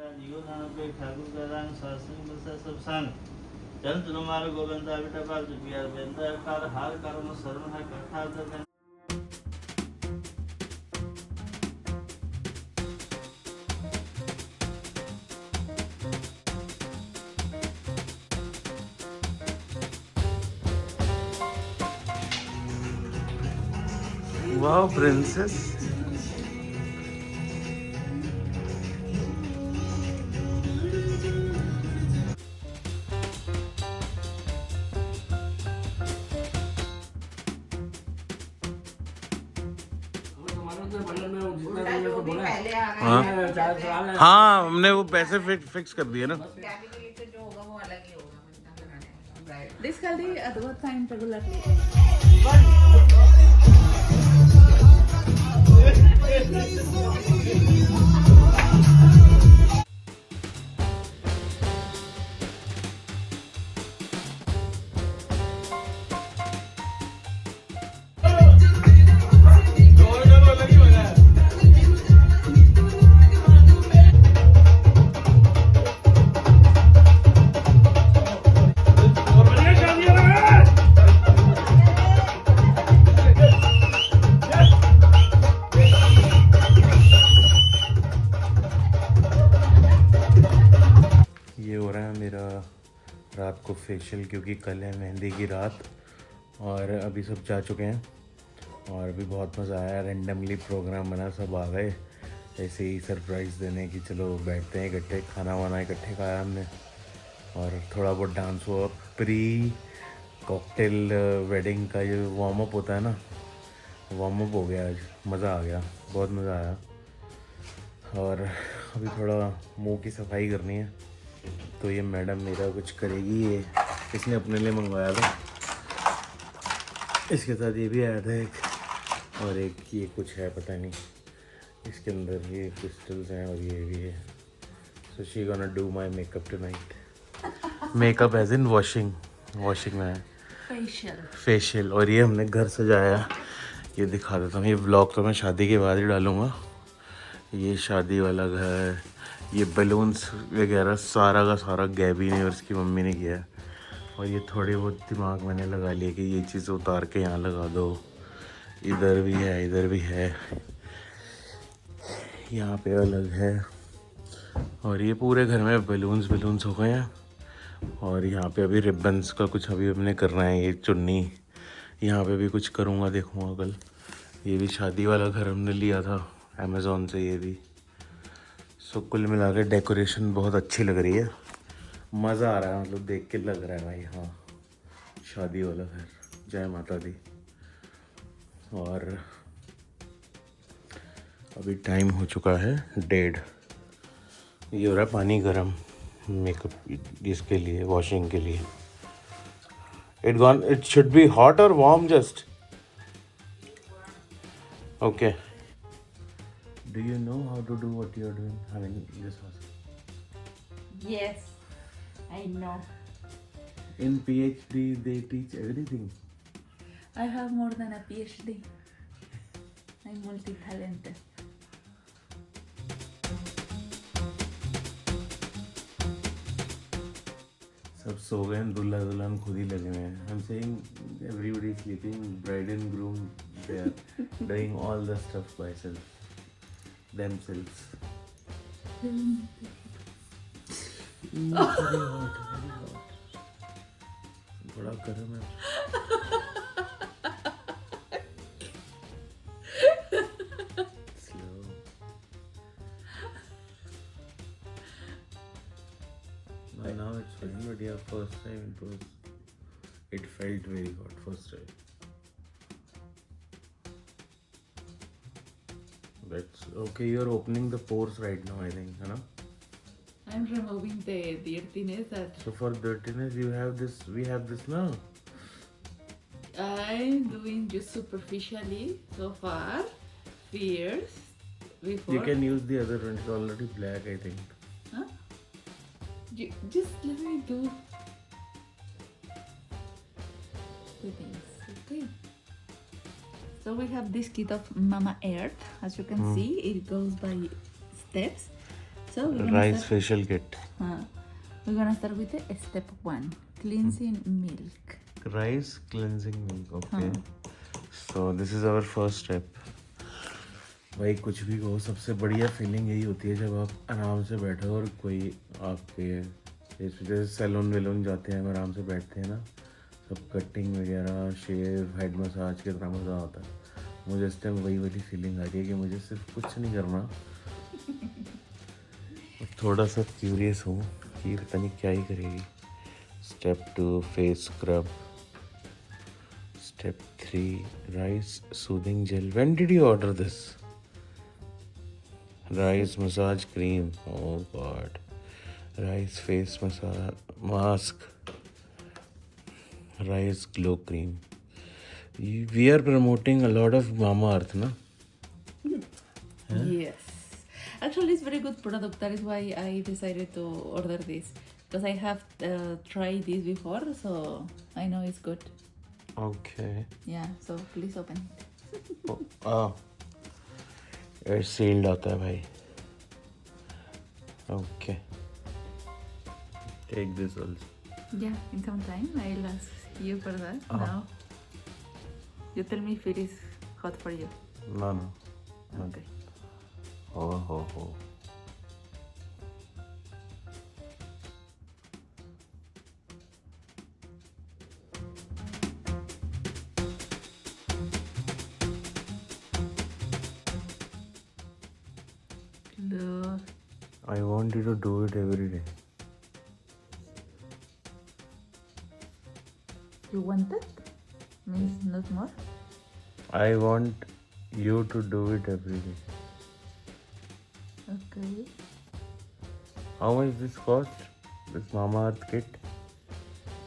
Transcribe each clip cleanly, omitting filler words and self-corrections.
જીઓ નાનકભાઈ ઠાકુર કરાંગ શાસ્ત્રી બસા સબ સંગ જન તુમાર ગોવિંદા બેટા પાલ પિયાર બેંદા કાર હાર કારનો શરણ હા કથા દ Wow, princess. हाँ हमने वो पैसे फिक्स कर दिए ना. This Haldi at what time regularly? ये हो रहा है मेरा रात को फेशियल क्योंकि कल है मेहंदी की रात और अभी सब जा चुके हैं और अभी बहुत मज़ा आया. रेंडमली प्रोग्राम बना, सब आ गए ऐसे ही सरप्राइज़ देने की. चलो बैठते हैं इकट्ठे, खाना वाना इकट्ठे खाया हमने और थोड़ा बहुत डांस हुआ. प्री कॉकटेल वेडिंग का जो वार्म अप होता है ना, वार्म अप हो गया आज. मज़ा आ गया, बहुत मज़ा आया. और अभी थोड़ा मुंह की सफाई करनी है तो ये मैडम मेरा कुछ करेगी. ये इसने अपने लिए मंगवाया था, इसके साथ ये भी आया था एक, और एक ये कुछ है पता नहीं इसके अंदर, ये क्रिस्टल्स हैं और ये भी है. So she gonna do my makeup tonight. Makeup as in washing में है, फेशियल. और ये हमने घर सजाया, ये दिखा देता हूँ. ये व्लॉग तो मैं शादी के बाद ही डालूँगा. ये शादी वाला घर, ये बलून्स वगैरह सारा का सारा गैबी ने और उसकी मम्मी ने किया है. और ये थोड़ी बहुत दिमाग मैंने लगा लिया कि ये चीज़ उतार के यहाँ लगा दो. इधर भी है, इधर भी है, यहाँ पे अलग है. और ये पूरे घर में बलून्स हो गए हैं. और यहाँ पे अभी रिबन्स का कुछ अभी हमने करना है. ये चुन्नी यहाँ पे भी कुछ करूँगा, देखूँगा कल. ये भी शादी वाला घर हमने लिया था अमेज़ॉन से. ये भी सो कुल मिला के डेकोरेशन बहुत अच्छी लग रही है. मज़ा आ रहा है, मतलब देख के लग रहा है भाई हाँ शादी वाला घर. जय माता दी. और अभी टाइम हो चुका है 1:30. ये हो रहा है पानी गरम मेकअप इसके लिए, वॉशिंग के लिए. इट शुड बी हॉट और warm just. Okay. Do you know how to do what you are doing? I mean, this was. Yes, I know. In PhD, they teach everything. I have more than a PhD. I'm multi-talented. सब सो गए हैं, दुल्हा दुल्हन खुद ही लगे हुए हैं. I'm saying everybody is sleeping. Bride and groom, they are doing all the stuff by themselves. बड़ा गर्म है. Slow. Now it's fine, but yeah, first time it felt very hot first time. That's okay. You're opening the pores right now, I think, है ना? I'm removing the dirtiness that So for dirtiness, you have this. We have this now. I'm doing just superficially so far. Fierce before. You can use the other one. It's already black, I think. Huh? Just let me do the things. Okay. So we have this kit of Mama Earth. As you can see, it goes by steps. So we're gonna Rice start. facial kit. We're gonna start with the step 1, cleansing milk. Rice cleansing milk. Okay. So this is our first step. भाई कुछ भी हो, सबसे बढ़िया feeling यही होती है जब आप आराम से बैठो और कोई आपके जैसे सैलून वेलून जाते हैं, हम आराम से बैठते हैं ना, सब कटिंग वगैरह, शेव, हेड मसाज के तरह मज़ा आता है। मुझे इस टाइम वही वाली फीलिंग आ रही है कि मुझे सिर्फ कुछ नहीं करना और थोड़ा सा क्यूरियस हूँ कि पता नहीं क्या ही करेगी। Step 2 face scrub. Step 3 rice soothing gel. When did you order this? Rice massage cream. Oh god. Rice face mask. Rice glow cream. We are promoting a lot of Mamaearth, na? Yes. Actually, it's very good product. That is why I decided to order this. Because I have tried this before, so I know it's good. Okay. Yeah, so please open it. ये sealed आता है भाई। Okay. Take this also. Yeah, in some time I'll ask you for that. Now, you tell me if it is hot for you. No. Okay. Oh. Look. I want you to do it every day. You want it? Means not more? I want you to do it every day. Okay. How much this cost? This Mamaearth kit?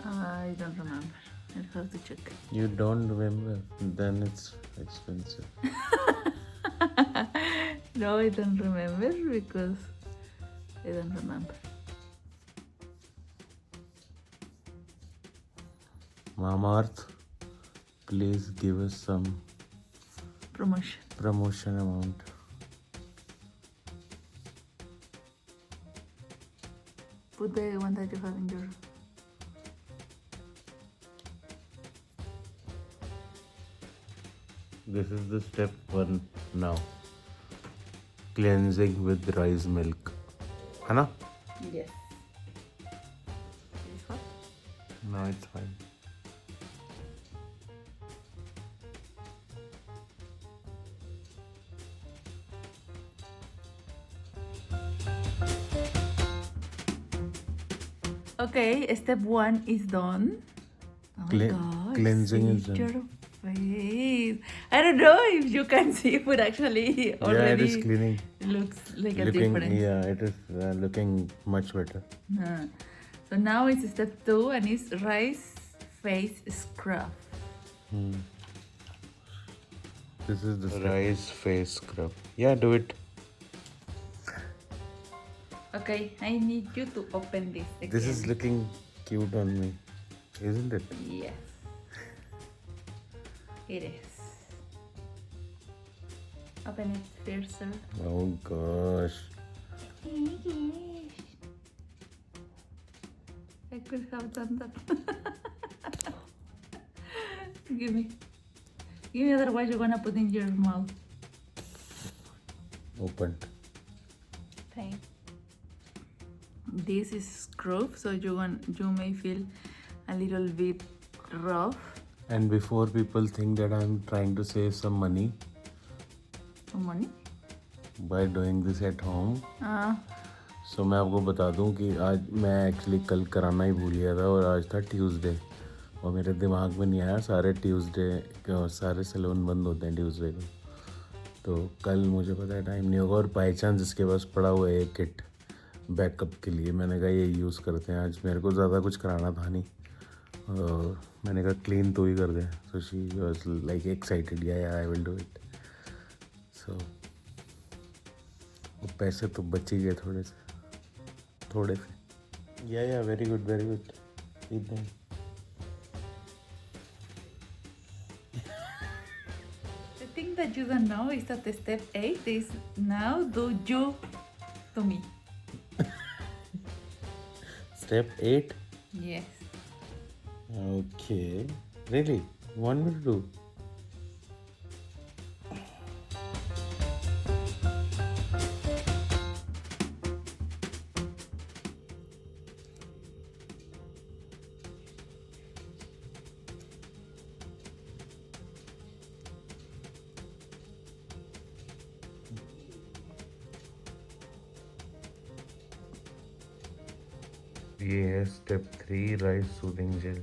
I don't remember. I'll have to check. You don't remember? Then it's expensive. No, I don't remember because I don't remember. Mamaearth, please give us some Promotion. amount. Put the one that you have in your. This is the step 1 now. Cleansing with rice milk. है ना? Yes. Is hot? No, it's fine. Okay, step 1 is done. Oh my god. Cleansing is see done. your face. I don't know if you can see, but actually already Yeah, it is cleaning. looks like a Looking, difference. yeah, it is looking much better. So now it's step 2 and it's rice face scrub. This is the rice face scrub. Yeah, do it. Okay, I need you to open this again. This is looking cute on me, isn't it? Yes. It is. Open it first, sir. Oh gosh. I could have done that. Give me. Otherwise you're gonna put in your mouth. Opened. Thank. This is scrub, so you may feel a little bit rough. And before people think that I'm trying to save some money Some money? by doing this at home, Ah, so मैं आपको बता दूं कि आज मैं actually कल कराना ही भूल गया था और आज था ट्यूसडे और मेरे दिमाग में नहीं आया। सारे ट्यूसडे सारे सैलून बंद होते हैं ट्यूसडे को, तो कल मुझे पता है टाइम नहीं होगा और बाई चांस इसके पास पड़ा हुआ है एक किट बैकअप के लिए। मैंने कहा ये यूज़ करते हैं, आज मेरे को ज़्यादा कुछ कराना था नहीं और मैंने कहा क्लीन तो ही कर दें। So she was like excited, या आई विल डू इट। सो वो पैसे तो बच ही गए थोड़े से। या very good keep them. the thing that you don't know is that the step 8 is now do you to me. Step 8? Yes. Okay. Really? Want me to do? ये है step 3 rice soothing gel.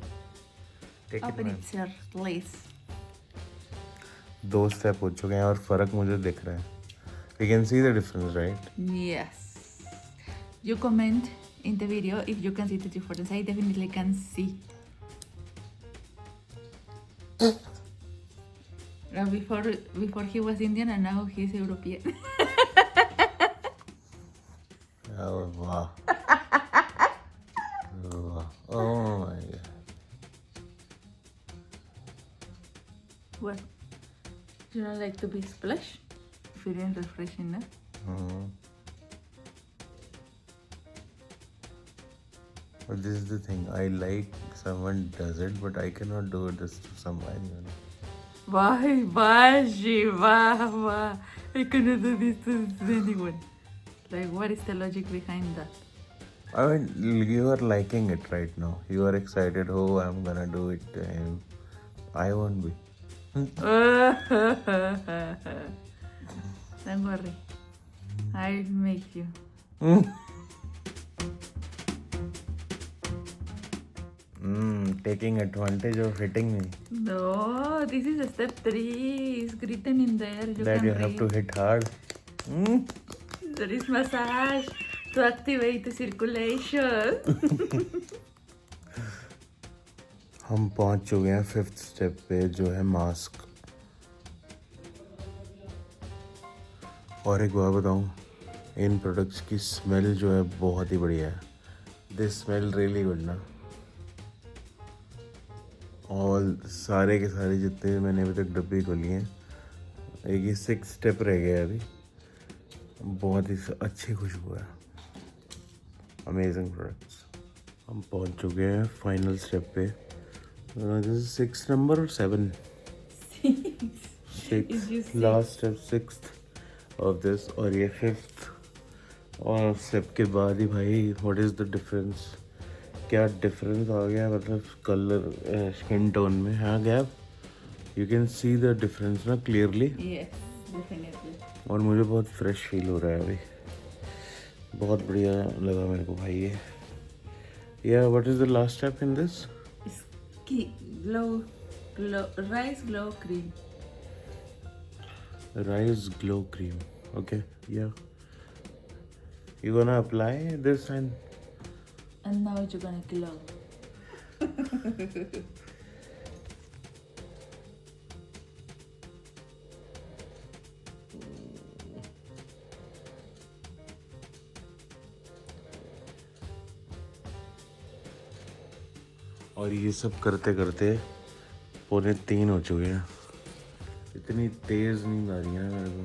Take it, Open man. it, sir, please. 2 step हो चुके हैं और फर्क मुझे दिख रहा है. You can see the difference, right? Yes. You comment in the video if you can see the difference. I definitely can see. Now before he was Indian and now he's European. Oh wow. Wow. Oh my god. What? You don't like to be splashed? Feeling refreshing, no? Mhm. But this is the thing. I like someone does it, but I cannot do this to someone. You know. Why, Shiva? I cannot do this to anyone. Like, what is the logic behind that? I mean, you are liking it right now. You are excited. Oh, I'm gonna do it to him. I won't be. Don't worry. I'll make you. Taking advantage of hitting me. No, this is step 3. It's written in there. That can you have read. to hit hard. There is massage to activate the circulation. हम पहुंच चुके हैं 5th step पे जो है mask. और एक बात बताऊं, इन प्रोडक्ट्स की स्मेल जो है बहुत ही बढ़िया है. दिस स्मेल रियली गुड ना. और सारे के सारे जितने भी मैंने अभी तक डब्बे खोली हैं, एक ही 6 स्टेप रह गया है अभी. बहुत ही अच्छी खुशबू है. Amazing products. हम पहुंच चुके हैं फाइनल स्टेप पे. दिस इज 6 नंबर और 7. 6 last step 6th of this और ये 5th. और स्टेप के बाद ही भाई व्हाट इज़ द डिफरेंस. क्या डिफरेंस आ गया मतलब कलर स्किन टोन में. हाँ gap. You can see the difference ना क्लियरली. Yes, definitely. और मुझे बहुत फ्रेश फील हो रहा है अभी. बहुत बढ़िया लगा मेरे को भाई ये. या what is the last step in this. Rice glow cream. Rice glow cream. Okay, yeah. You gonna apply this And now you're gonna glow. और ये सब करते करते 2:45 हो चुके हैं. इतनी तेज़ नींद आ रही है मेरे को.